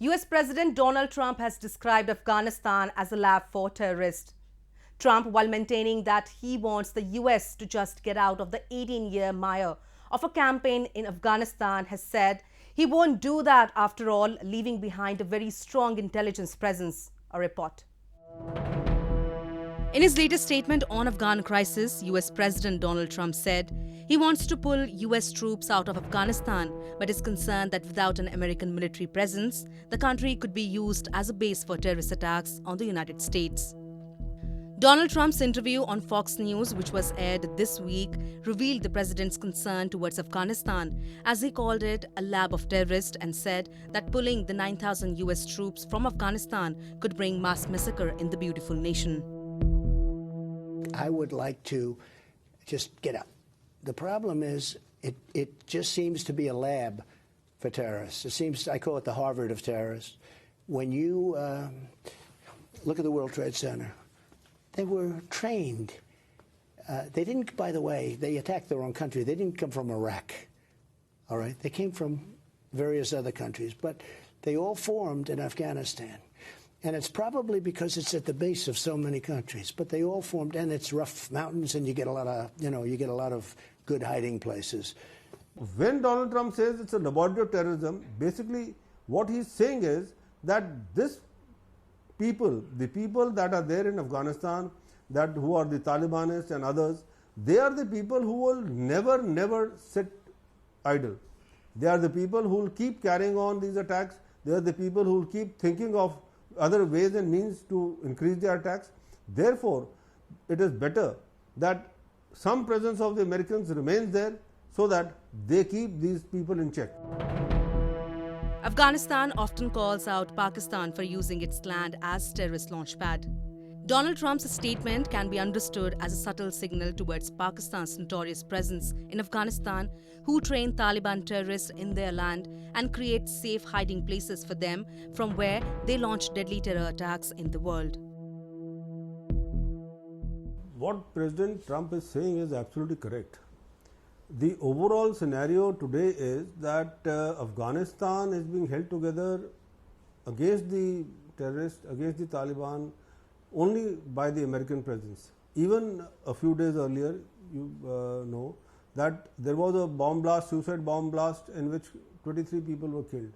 US President Donald Trump has described Afghanistan as a lab for terrorists. Trump, while maintaining that he wants the US to just get out of the 18-year mire of a campaign in Afghanistan, has said he won't do that after all, leaving behind a very strong intelligence presence. A report. In his latest statement on Afghan crisis, US President Donald Trump said he wants to pull US troops out of Afghanistan, but is concerned that without an American military presence, the country could be used as a base for terrorist attacks on the United States. Donald Trump's interview on Fox News, which was aired this week, revealed the president's concern towards Afghanistan, as he called it a lab of terrorists, and said that pulling the 9,000 US troops from Afghanistan could bring mass massacre in the beautiful nation. I would like to just get out. The problem is it just seems to be a lab for terrorists. It seems, I call it the Harvard of terrorists. When you look at the World Trade Center, they were trained. They didn't, by the way, they attacked their own country. They didn't come from Iraq, all right? They came from various other countries, but they all formed in Afghanistan. And it's probably because it's at the base of so many countries, but they all formed, and it's rough mountains, and you get a lot of, you get a lot of good hiding places. When Donald Trump says it's a laboratory of terrorism, basically what he's saying is that this people, the people that are there in Afghanistan, that who are the Talibanists and others, they are the people who will never sit idle. They are the people who will keep carrying on these attacks. They are the people who will keep thinking of other ways and means to increase their attacks. Therefore, it is better that some presence of the Americans remains there so that they keep these people in check. Afghanistan often calls out Pakistan for using its land as terrorist launchpad. Donald Trump's statement can be understood as a subtle signal towards Pakistan's notorious presence in Afghanistan, who train Taliban terrorists in their land and create safe hiding places for them from where they launch deadly terror attacks in the world. What President Trump is saying is absolutely correct. The overall scenario today is that Afghanistan is being held together against the terrorists, against the Taliban, only by the American presence. Even a few days earlier, you know that there was a bomb blast, suicide bomb blast, in which 23 people were killed.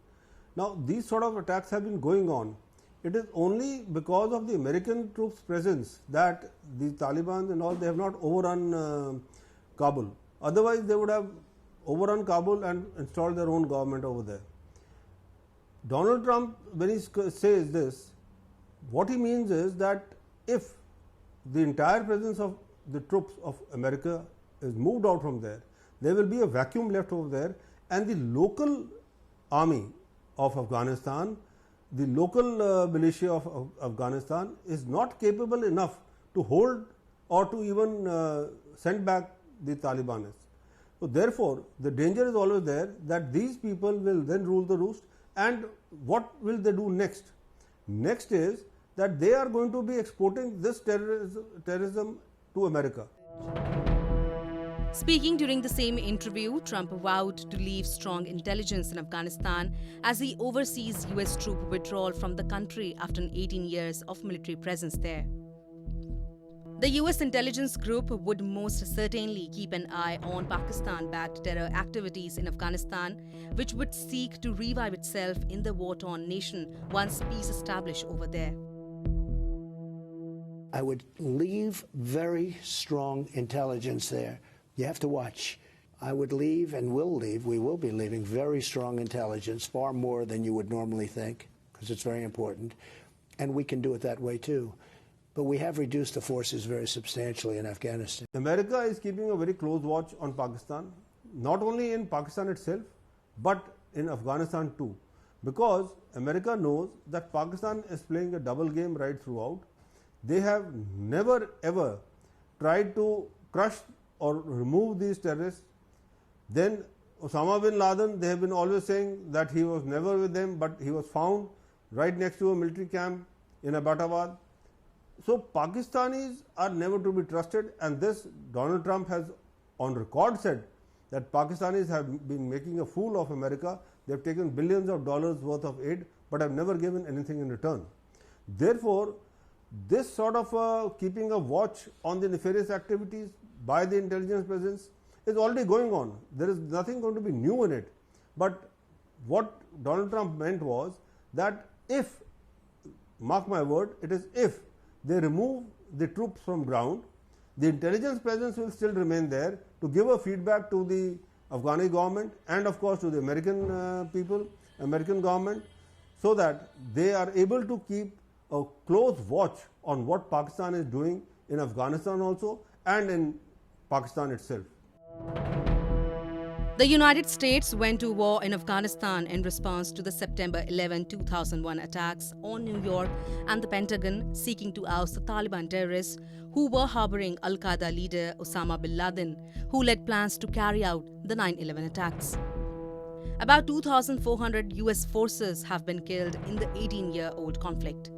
Now, these sort of attacks have been going on. It is only because of the American troops' presence that the Taliban and all, they have not overrun Kabul. Otherwise, they would have overrun Kabul and installed their own government over there. Donald Trump, when he says this, what he means is that if the entire presence of the troops of America is moved out from there, there will be a vacuum left over there, and the local army of Afghanistan, the local militia of Afghanistan is not capable enough to hold or to even send back the Talibanists. So therefore, the danger is always there that these people will then rule the roost, and what will they do next? Next is that they are going to be exporting this terrorism to America. Speaking during the same interview, Trump vowed to leave strong intelligence in Afghanistan as he oversees US troop withdrawal from the country after 18 years of military presence there. The US intelligence group would most certainly keep an eye on Pakistan-backed terror activities in Afghanistan, which would seek to revive itself in the war-torn nation once peace established over there. I would leave very strong intelligence there. You have to watch. I would leave and will leave, we will be leaving very strong intelligence, far more than you would normally think, because it's very important. And we can do it that way too. But we have reduced the forces very substantially in Afghanistan. America is keeping a very close watch on Pakistan, not only in Pakistan itself, but in Afghanistan too. Because America knows that Pakistan is playing a double game right throughout. They have never ever tried to crush or remove these terrorists. Then Osama bin Laden, they have been always saying that he was never with them, but he was found right next to a military camp in Abbottabad. So Pakistanis are never to be trusted, and this Donald Trump has on record said that Pakistanis have been making a fool of America. they have taken billions of dollars worth of aid, but have never given anything in return. Therefore, this sort of keeping a watch on the nefarious activities by the intelligence presence is already going on. There is nothing going to be new in it. But what Donald Trump meant was that if, mark my word, it is if they remove the troops from ground, the intelligence presence will still remain there to give a feedback to the Afghani government and of course to the American people, American government, so that they are able to keep a close watch on what Pakistan is doing in Afghanistan also and in Pakistan itself. The United States went to war in Afghanistan in response to the September 11, 2001 attacks on New York and the Pentagon, seeking to oust the Taliban terrorists who were harboring Al-Qaeda leader Osama bin Laden, who led plans to carry out the 9/11 attacks. About 2,400 US forces have been killed in the 18-year-old conflict.